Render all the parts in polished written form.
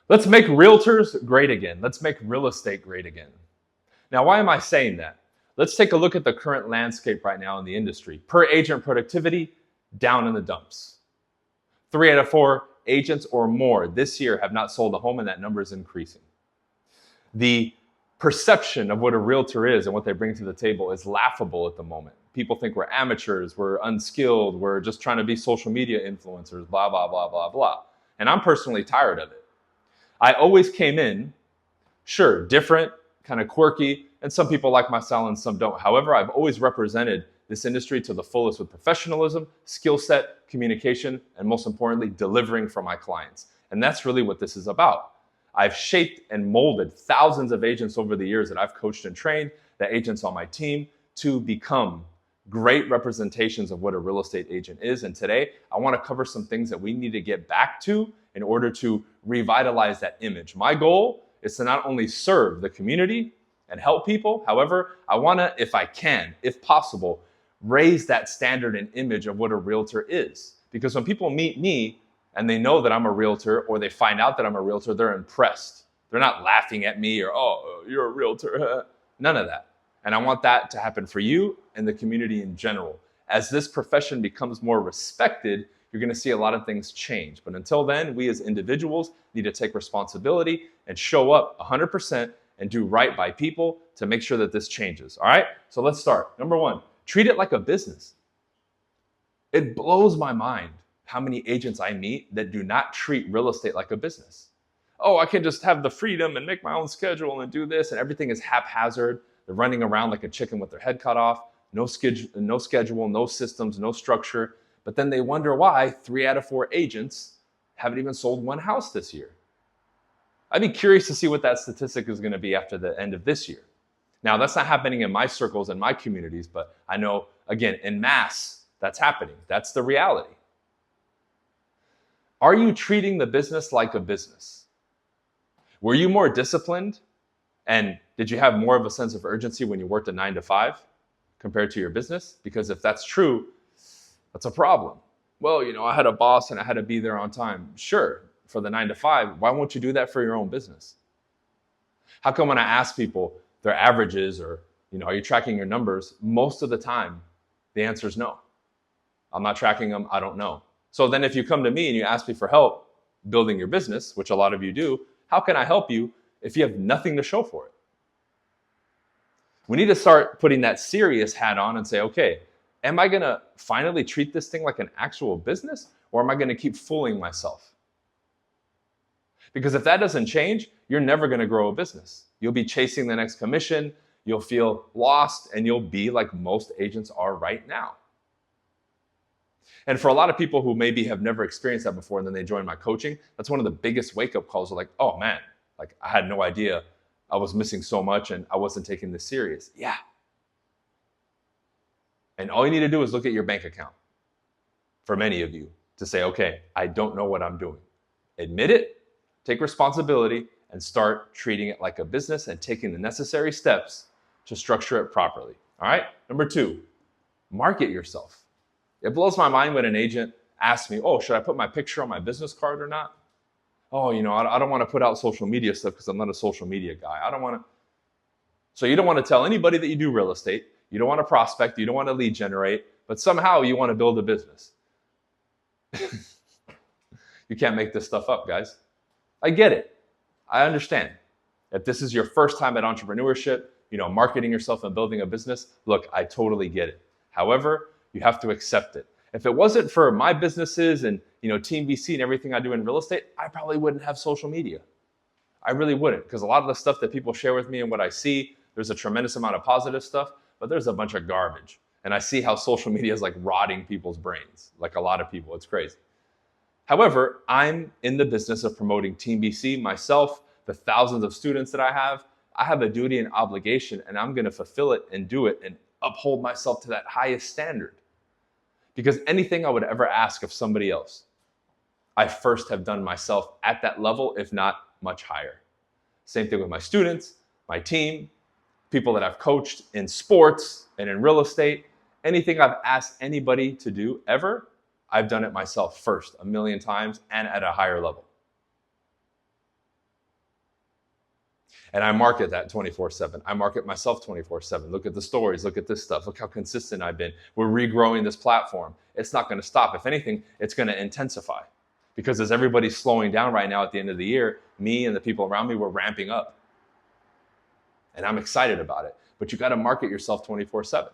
Let's make realtors great again. Let's make real estate great again. Now, why am I saying that? Let's take a look at the current landscape right now in the industry. Per agent productivity, down in the dumps. 3 out of 4 agents or more this year have not sold a home, and that number is increasing. The perception of what a realtor is and what they bring to the table is laughable at the moment. People think we're amateurs, we're unskilled, we're just trying to be social media influencers, blah, blah, blah, blah, blah. And I'm personally tired of it. I always came in, sure, different, kind of quirky, and some people like my style and some don't. However, I've always represented this industry to the fullest with professionalism, skill set, communication, and most importantly, delivering for my clients. And that's really what this is about. I've shaped and molded thousands of agents over the years that I've coached and trained, the agents on my team, to become great representations of what a real estate agent is. And today, I want to cover some things that we need to get back to in order to revitalize that image. My goal is to not only serve the community and help people, however, I want to, if I can, if possible, raise that standard and image of what a realtor is. Because when people meet me and they know that I'm a realtor, or they find out that I'm a realtor, they're impressed. They're not laughing at me or, oh, you're a realtor. None of that. And I want that to happen for you and the community in general. As this profession becomes more respected, you're going to see a lot of things change. But until then, we as individuals need to take responsibility and show up 100% and do right by people to make sure that this changes. All right? So let's start. Number 1, treat it like a business. It blows my mind how many agents I meet that do not treat real estate like a business. Oh, I can just have the freedom and make my own schedule and do this, and everything is haphazard. They're running around like a chicken with their head cut off. No schedule, no systems, no structure. But then they wonder why 3 out of 4 agents haven't even sold one house this year. I'd be curious to see what that statistic is going to be after the end of this year. Now, that's not happening in my circles and my communities, but I know, again, en masse, that's happening. That's the reality. Are you treating the business like a business? Were you more disciplined? And did you have more of a sense of urgency when you worked a 9 to 5 compared to your business? Because if that's true, that's a problem. Well, I had a boss and I had to be there on time. Sure, for the 9 to 5, why won't you do that for your own business? How come when I ask people their averages or, are you tracking your numbers? Most of the time, the answer is no. I'm not tracking them. I don't know. So then if you come to me and you ask me for help building your business, which a lot of you do, how can I help you if you have nothing to show for it? We need to start putting that serious hat on and say, okay, am I going to finally treat this thing like an actual business, or am I going to keep fooling myself? Because if that doesn't change, you're never going to grow a business. You'll be chasing the next commission, you'll feel lost, and you'll be like most agents are right now. And for a lot of people who maybe have never experienced that before and then they join my coaching, that's one of the biggest wake-up calls. Are like, oh man, like I had no idea I was missing so much and I wasn't taking this serious. Yeah. And all you need to do is look at your bank account, for many of you, to say, okay, I don't know what I'm doing. Admit it, take responsibility, and start treating it like a business and taking the necessary steps to structure it properly. All right? Number 2, market yourself. It blows my mind when an agent asks me, oh, should I put my picture on my business card or not? Oh, I don't want to put out social media stuff because I'm not a social media guy. I don't want to. So you don't want to tell anybody that you do real estate. You don't want to prospect. You don't want to lead generate. But somehow you want to build a business. You can't make this stuff up, guys. I get it. I understand. If this is your first time at entrepreneurship, marketing yourself and building a business, look, I totally get it. However, you have to accept it. If it wasn't for my businesses and Team VC and everything I do in real estate, I probably wouldn't have social media. I really wouldn't, because a lot of the stuff that people share with me and what I see, there's a tremendous amount of positive stuff, but there's a bunch of garbage. And I see how social media is like rotting people's brains, like a lot of people. It's crazy. However, I'm in the business of promoting Team VC myself, the thousands of students that I have a duty and obligation, and I'm going to fulfill it and do it and uphold myself to that highest standard. Because anything I would ever ask of somebody else, I first have done myself at that level, if not much higher. Same thing with my students, my team, people that I've coached in sports and in real estate. Anything I've asked anybody to do ever, I've done it myself first 1,000,000 times and at a higher level. And I market that 24/7. I market myself 24/7. Look at the stories. Look at this stuff. Look how consistent I've been. We're regrowing this platform. It's not going to stop. If anything, it's going to intensify. Because as everybody's slowing down right now at the end of the year, me and the people around me, we're ramping up. And I'm excited about it. But you got to market yourself 24/7.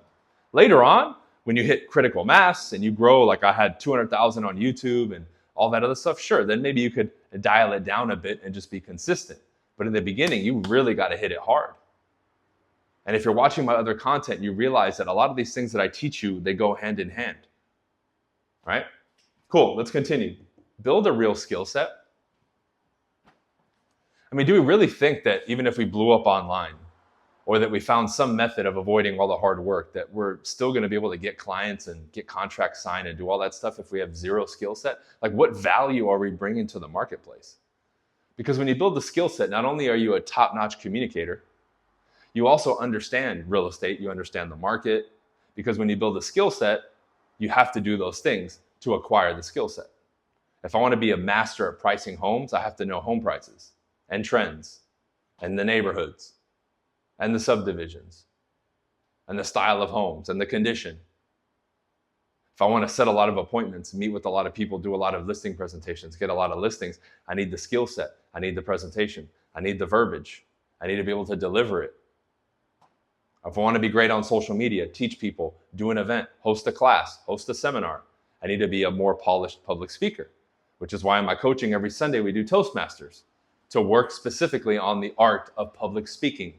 Later on, when you hit critical mass and you grow, like I had 200,000 on YouTube and all that other stuff, sure, then maybe you could dial it down a bit and just be consistent. But in the beginning, you really got to hit it hard. And if you're watching my other content, you realize that a lot of these things that I teach you, they go hand in hand. Right? Cool, let's continue. Build a real skill set. I mean, do we really think that even if we blew up online, or that we found some method of avoiding all the hard work, that we're still going to be able to get clients and get contracts signed and do all that stuff if we have zero skill set? Like, what value are we bringing to the marketplace? Because when you build the skill set, not only are you a top-notch communicator, you also understand real estate, you understand the market, because when you build a skill set, you have to do those things to acquire the skill set. If I want to be a master at pricing homes, I have to know home prices and trends and the neighborhoods and the subdivisions and the style of homes and the condition. If I want to set a lot of appointments, meet with a lot of people, do a lot of listing presentations, get a lot of listings, I need the skill set. I need the presentation. I need the verbiage. I need to be able to deliver it. If I want to be great on social media, teach people, do an event, host a class, host a seminar, I need to be a more polished public speaker, which is why in my coaching every Sunday we do Toastmasters to work specifically on the art of public speaking,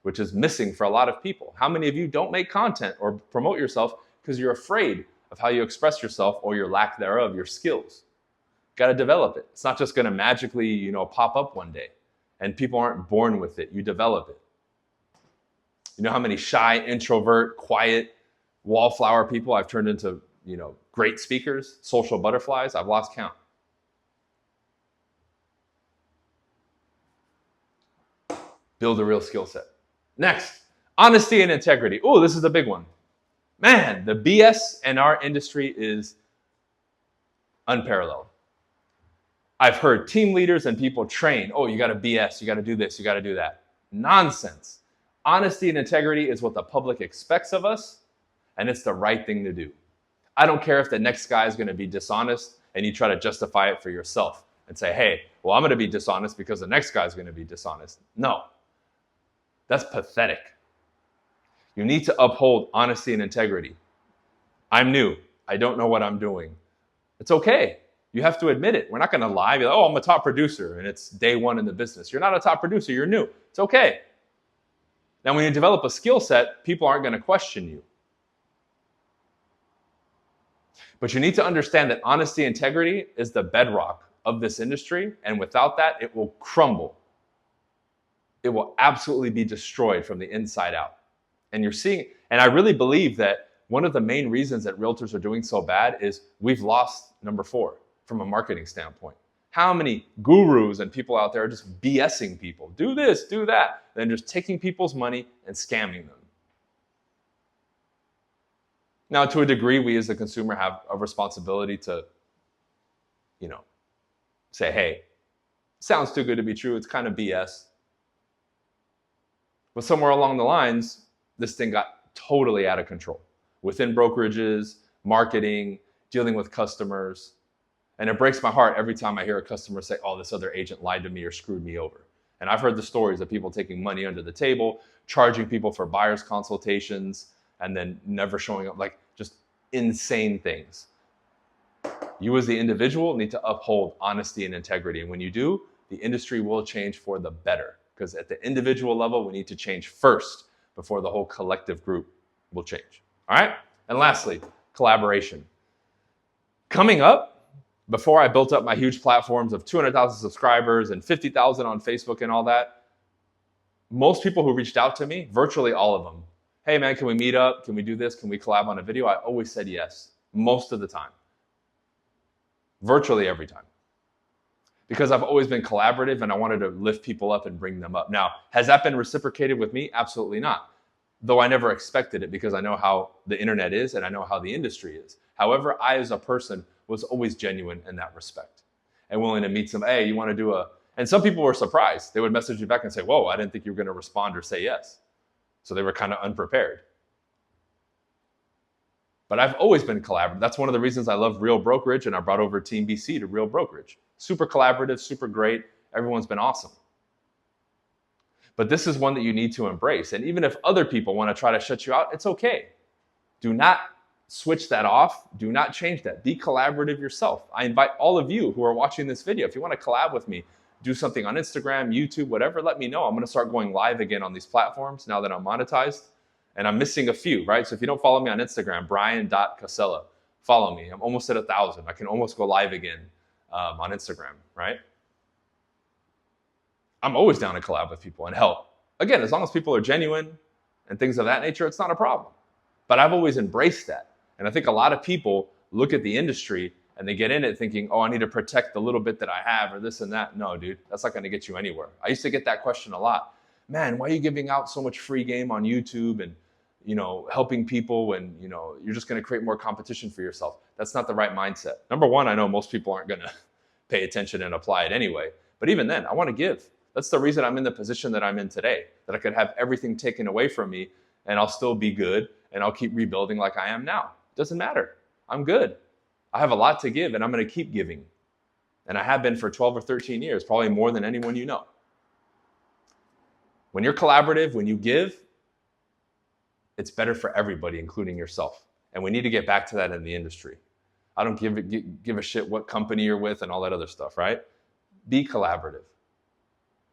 which is missing for a lot of people. How many of you don't make content or promote yourself because you're afraid of how you express yourself or your lack thereof, your skills? Got to develop it. It's not just going to magically, pop up one day. And people aren't born with it. You develop it. You know how many shy, introvert, quiet, wallflower people I've turned into, great speakers, social butterflies? I've lost count. Build a real skill set. Next, honesty and integrity. Oh, this is a big one. Man, the BS in our industry is unparalleled. I've heard team leaders and people train, oh, you got to BS, you got to do this, you got to do that. Nonsense. Honesty and integrity is what the public expects of us, and it's the right thing to do. I don't care if the next guy is going to be dishonest and you try to justify it for yourself and say, hey, well, I'm going to be dishonest because the next guy is going to be dishonest. No, that's pathetic. You need to uphold honesty and integrity. I'm new. I don't know what I'm doing. It's okay. You have to admit it. We're not going to lie. Be like, oh, I'm a top producer, and it's day one in the business. You're not a top producer. You're new. It's okay. Now, when you develop a skill set, people aren't going to question you. But you need to understand that honesty and integrity is the bedrock of this industry, and without that, it will crumble. It will absolutely be destroyed from the inside out. And you're seeing, and I really believe that one of the main reasons that realtors are doing so bad is we've lost number 4 from a marketing standpoint. How many gurus and people out there are just BSing people? Do this, do that. Then just taking people's money and scamming them. Now, to a degree, we as the consumer have a responsibility to, say, hey, sounds too good to be true. It's kind of BS. But somewhere along the lines, this thing got totally out of control. Within brokerages, marketing, dealing with customers. And it breaks my heart every time I hear a customer say, oh, this other agent lied to me or screwed me over. And I've heard the stories of people taking money under the table, charging people for buyer's consultations, and then never showing up, like just insane things. You as the individual need to uphold honesty and integrity. And when you do, the industry will change for the better. Because at the individual level, we need to change first before the whole collective group will change. All right? And lastly, collaboration. Coming up, before I built up my huge platforms of 200,000 subscribers and 50,000 on Facebook and all that, most people who reached out to me, virtually all of them, hey man, can we meet up? Can we do this? Can we collab on a video? I always said yes, most of the time. Virtually every time. Because I've always been collaborative and I wanted to lift people up and bring them up. Now, has that been reciprocated with me? Absolutely not. Though I never expected it because I know how the internet is and I know how the industry is. However, I as a person was always genuine in that respect and willing to meet some, hey, you want to do And some people were surprised. They would message me back and say, whoa, I didn't think you were going to respond or say yes. So they were kind of unprepared. But I've always been collaborative. That's one of the reasons I love Real Brokerage, and I brought over Team BC to Real Brokerage. Super collaborative, super great. Everyone's been awesome. But this is one that you need to embrace. And even if other people want to try to shut you out, it's okay. Do not switch that off. Do not change that. Be collaborative yourself. I invite all of you who are watching this video, if you want to collab with me, do something on Instagram, YouTube, whatever, let me know. I'm going to start going live again on these platforms now that I'm monetized. And I'm missing a few, right? So if you don't follow me on Instagram, Bryan.Casella, follow me. I'm almost at 1,000. I can almost go live again on Instagram, right? I'm always down to collab with people and help. Again, as long as people are genuine and things of that nature, it's not a problem. But I've always embraced that. And I think a lot of people look at the industry and they get in it thinking, oh, I need to protect the little bit that I have or this and that. No, dude, that's not going to get you anywhere. I used to get that question a lot. Man, why are you giving out so much free game on YouTube and helping people when, you're just going to create more competition for yourself? That's not the right mindset. Number one, I know most people aren't going to pay attention and apply it anyway. But even then, I want to give. That's the reason I'm in the position that I'm in today, that I could have everything taken away from me and I'll still be good and I'll keep rebuilding like I am now. Doesn't matter. I'm good. I have a lot to give and I'm going to keep giving. And I have been for 12 or 13 years, probably more than anyone you know. When you're collaborative, when you give, it's better for everybody, including yourself. And we need to get back to that in the industry. I don't give a shit what company you're with and all that other stuff, right? Be collaborative.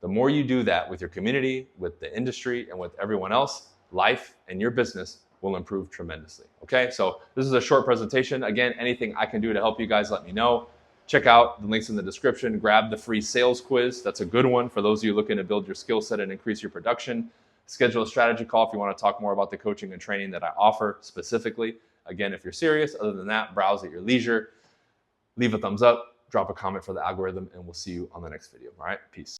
The more you do that with your community, with the industry, and with everyone else, life and your business will improve tremendously. Okay, so this is a short presentation. Again, anything I can do to help you guys, let me know. Check out the links in the description. Grab the free sales quiz. That's a good one for those of you looking to build your skill set and increase your production. Schedule a strategy call if you want to talk more about the coaching and training that I offer specifically. Again, if you're serious, other than that, browse at your leisure. Leave a thumbs up, drop a comment for the algorithm, and we'll see you on the next video. All right, peace.